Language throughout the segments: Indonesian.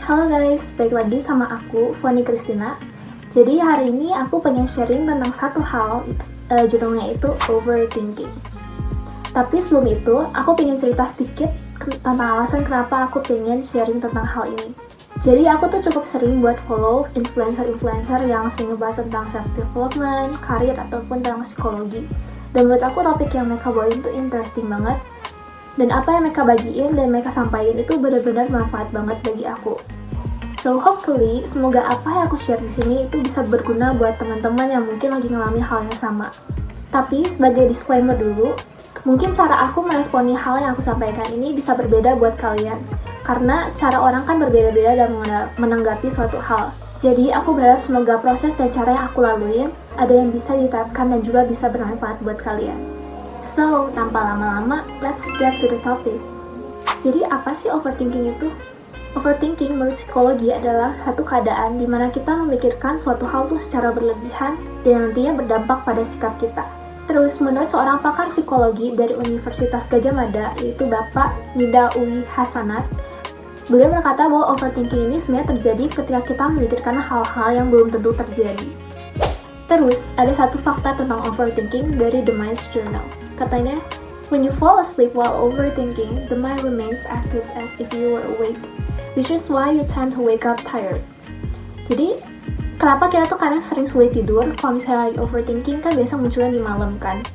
Halo guys, balik lagi sama aku, Foni Christina. Jadi hari ini aku pengen sharing tentang satu hal, judulnya itu overthinking. Tapi sebelum itu, aku pengen cerita sedikit tentang alasan kenapa aku pengen sharing tentang hal ini. Jadi aku tuh cukup sering buat follow influencer-influencer yang sering ngebahas tentang self-development, karir, ataupun tentang psikologi. Dan menurut aku topik yang mereka bawain tuh interesting banget. Dan apa yang mereka bagiin dan mereka sampaikan itu benar-benar manfaat banget bagi aku. So hopefully, semoga apa yang aku share di sini itu bisa berguna buat teman-teman yang mungkin lagi ngalamin hal yang sama. Tapi sebagai disclaimer dulu, mungkin cara aku meresponi hal yang aku sampaikan ini bisa berbeda buat kalian. Karena cara orang kan berbeda-beda dalam menanggapi suatu hal. Jadi aku berharap semoga proses dan cara yang aku laluin ada yang bisa diterapkan dan juga bisa bermanfaat buat kalian. So, tanpa lama-lama, let's get to the topic. Jadi apa sih overthinking itu? Overthinking menurut psikologi adalah satu keadaan di mana kita memikirkan suatu hal tuh secara berlebihan dan nantinya berdampak pada sikap kita. Terus menurut seorang pakar psikologi dari Universitas Gadjah Mada, yaitu Bapak Nida Uwi Hasanat, beliau berkata bahwa overthinking ini sebenarnya terjadi ketika kita memikirkan hal-hal yang belum tentu terjadi. Terus, ada satu fakta tentang overthinking dari The Mind's Journal. Katanya, when you fall asleep while overthinking, the mind remains active as if you were awake, which is why you tend to wake up tired. Jadi, kenapa kita tuh kadang sering sulit tidur? Kalau misalnya lagi overthinking kan biasa munculnya di malam kan.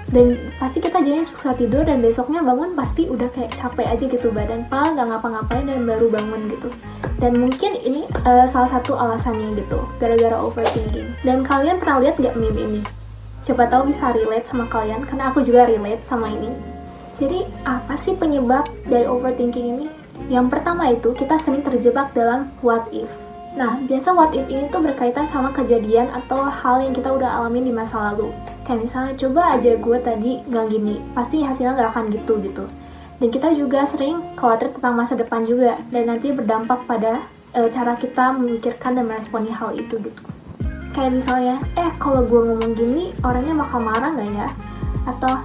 Dan pasti kita jadinya susah tidur dan besoknya bangun pasti udah kayak capek aja gitu badan, padahal nggak ngapa-ngapain dan baru bangun gitu. Dan mungkin ini salah satu alasannya gitu, gara-gara overthinking. Dan kalian pernah lihat nggak meme ini? Siapa tahu bisa relate sama kalian, karena aku juga relate sama ini. Jadi, apa sih penyebab dari overthinking ini? Yang pertama itu, kita sering terjebak dalam what if. Nah, biasa what if ini tuh berkaitan sama kejadian atau hal yang kita udah alamin di masa lalu. Kayak misalnya, coba aja gue tadi nggak gini, pasti hasilnya nggak akan gitu. Dan kita juga sering khawatir tentang masa depan juga, dan nanti berdampak pada cara kita memikirkan dan meresponi hal itu gitu. Kayak misalnya, kalau gue ngomong gini, orangnya bakal marah nggak ya? Atau,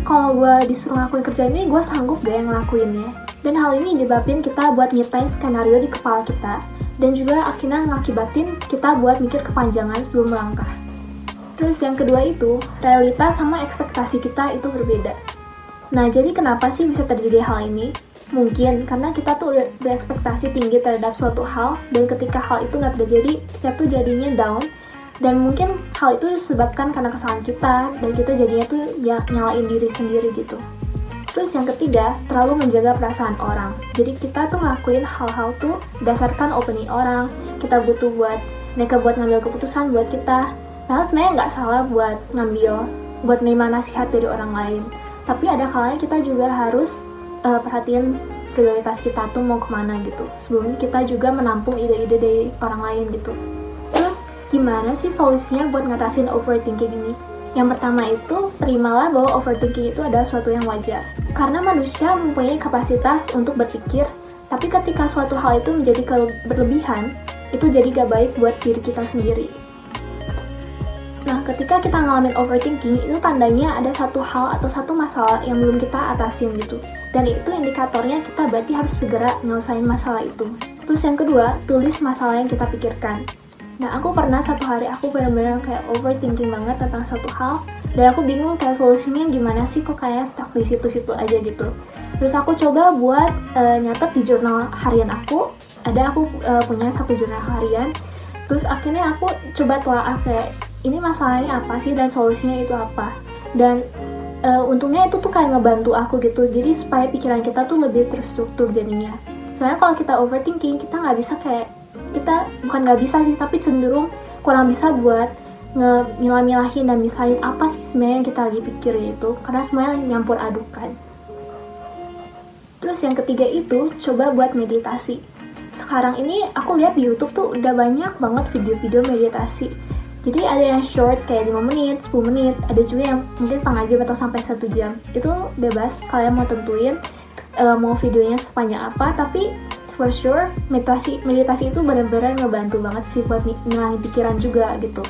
kalau gue disuruh ngelakuin kerja ini, gue sanggup gak yang ngelakuinnya? Dan hal ini nyebabin kita buat nyiptain skenario di kepala kita, dan juga akhirnya ngakibatin kita buat mikir kepanjangan sebelum melangkah. Terus yang kedua itu, realita sama ekspektasi kita itu berbeda. Nah, jadi kenapa sih bisa terjadi hal ini? Mungkin karena kita tuh berekspektasi tinggi terhadap suatu hal, dan ketika hal itu nggak terjadi, kita tuh jadinya down, dan mungkin hal itu disebabkan karena kesalahan kita, dan kita jadinya tuh ya nyalain diri sendiri gitu. Terus yang ketiga, terlalu menjaga perasaan orang. Jadi kita tuh ngelakuin hal-hal tuh berdasarkan opini orang, kita butuh buat mereka buat ngambil keputusan buat kita. Padahal sebenarnya nggak salah buat menerima nasihat dari orang lain. Tapi ada kalanya kita juga harus perhatiin prioritas kita tuh mau kemana gitu, sebelum kita juga menampung ide-ide dari orang lain gitu. Terus gimana sih solusinya buat ngatasin overthinking ini? Yang pertama itu, terimalah bahwa overthinking itu adalah suatu yang wajar. Karena manusia mempunyai kapasitas untuk berpikir, tapi ketika suatu hal itu menjadi berlebihan, itu jadi gak baik buat diri kita sendiri. Nah, ketika kita ngalamin overthinking, itu tandanya ada satu hal atau satu masalah yang belum kita atasin gitu. Dan itu indikatornya kita berarti harus segera nyelesain masalah itu. Terus yang kedua, tulis masalah yang kita pikirkan. Nah, aku pernah satu hari aku benar-benar kayak overthinking banget tentang suatu hal, dan aku bingung kayak solusinya gimana sih, kok kayak stuck di situ-situ aja gitu. Terus aku coba buat nyatet di jurnal harian aku. Aku punya satu jurnal harian. Terus akhirnya aku coba telaah kayak ini masalahnya apa sih dan solusinya itu apa. Dan untungnya itu tuh kayak ngebantu aku gitu, jadi supaya pikiran kita tuh lebih terstruktur jadinya. Soalnya kalau kita overthinking, kita nggak bisa bukan nggak bisa sih, tapi cenderung kurang bisa buat milah-milahin dan misahin apa sih sebenarnya yang kita lagi pikirin itu, karena semuanya nyampur adukan. Terus yang ketiga itu, coba buat meditasi. Sekarang ini aku lihat di YouTube tuh udah banyak banget video-video meditasi. Jadi ada yang short kayak 5 menit, 10 menit, ada juga yang mungkin setengah jam atau sampai 1 jam. Itu bebas, kalian mau tentuin mau videonya sepanjang apa, tapi for sure meditasi itu benar-benar ngebantu banget sih buat ngilangin pikiran juga gitu.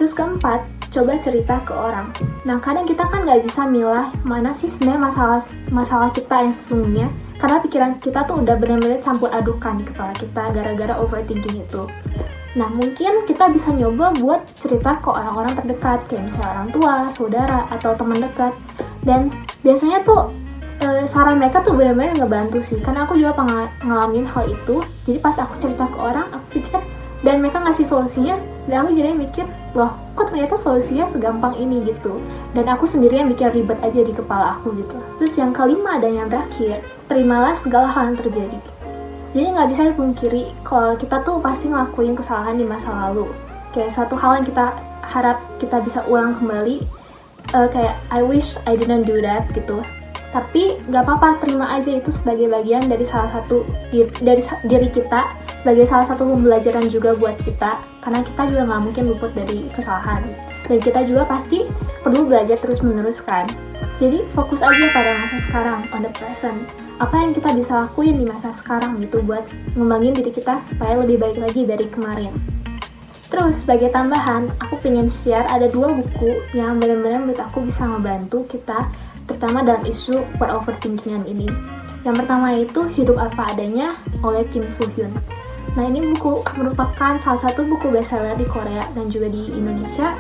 Terus keempat, coba cerita ke orang. Nah, kadang kita kan nggak bisa milah mana sih sebenarnya masalah kita yang sesungguhnya, Karena pikiran kita tuh udah benar-benar campur adukan di kepala kita gara-gara overthinking itu. Nah, mungkin kita bisa nyoba buat cerita ke orang-orang terdekat, kayak misalnya orang tua, saudara, atau teman dekat. Dan biasanya tuh saran mereka tuh benar-benar ngebantu sih, karena aku juga ngalamin hal itu. Jadi pas aku cerita ke orang, aku pikir, dan mereka ngasih solusinya, dan aku jadi mikir, loh kok ternyata solusinya segampang ini gitu. Dan aku sendiri yang bikin ribet aja di kepala aku gitu. Terus yang kelima dan yang terakhir, terimalah segala hal yang terjadi. Jadi nggak bisa dipungkiri kalau kita tuh pasti ngelakuin kesalahan di masa lalu. Kayak suatu hal yang kita harap kita bisa ulang kembali, kayak I wish I didn't do that gitu. Tapi nggak apa-apa, terima aja itu sebagai bagian dari salah satu dari diri kita, sebagai salah satu pembelajaran juga buat kita, karena kita juga nggak mungkin luput dari kesalahan, dan kita juga pasti perlu belajar terus-menerus kan. Jadi fokus aja pada masa sekarang, on the present. Apa yang kita bisa lakuin di masa sekarang gitu buat ngembangin diri kita supaya lebih baik lagi dari kemarin. Terus sebagai tambahan, aku pengen share ada 2 buku yang benar-benar menurut aku bisa ngebantu kita, terutama dalam isu overthinkingan ini. Yang pertama itu Hidup Apa Adanya oleh Kim Soo Hyun. Nah, ini buku merupakan salah satu buku bestseller di Korea dan juga di Indonesia,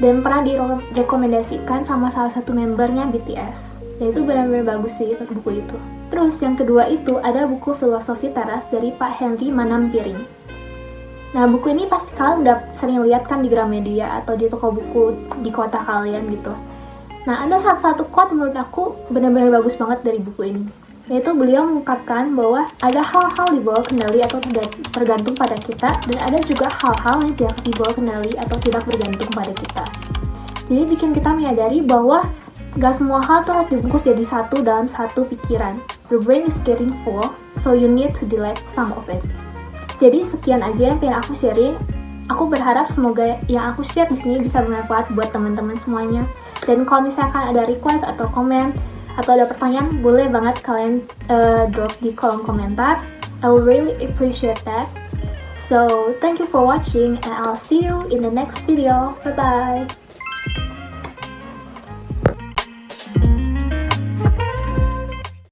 dan pernah direkomendasikan sama salah satu membernya BTS. Dan itu benar-benar bagus sih buku itu. Terus yang kedua itu ada buku Filosofi Teras dari Pak Henry Manampiring. Nah, buku ini pasti kalian udah sering lihat kan di Gramedia atau di toko buku di kota kalian gitu. Nah, ada satu quote menurut aku benar-benar bagus banget dari buku ini. Yaitu beliau mengungkapkan bahwa ada hal-hal di bawah kendali atau tergantung pada kita, dan ada juga hal-hal yang tidak di bawah kendali atau tidak bergantung pada kita. Jadi bikin kita menyadari bahwa gak semua hal tuh harus dibungkus jadi satu dalam satu pikiran. Your brain is getting full, so you need to delete some of it. Jadi sekian aja yang pengen aku sharing. Aku berharap semoga yang aku share di sini bisa bermanfaat buat teman-teman semuanya. Dan kalau misalkan ada request atau komen atau ada pertanyaan, boleh banget kalian drop di kolom komentar. I will really appreciate that. So, thank you for watching and I'll see you in the next video. Bye bye.